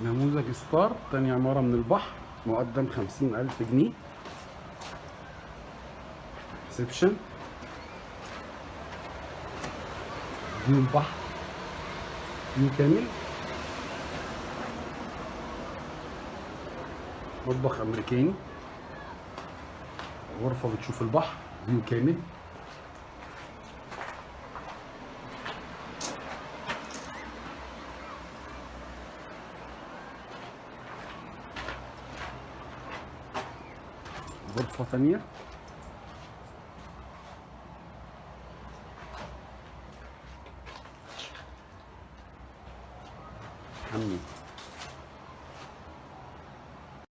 نموذج ستار، تاني عمارة من البحر، مقدم 50,000 جنيه. ريسبشن، فيو البحر، فيو كامل. مطبخ أمريكاني، غرفة بتشوف البحر، فيو كامل. غرفة تانية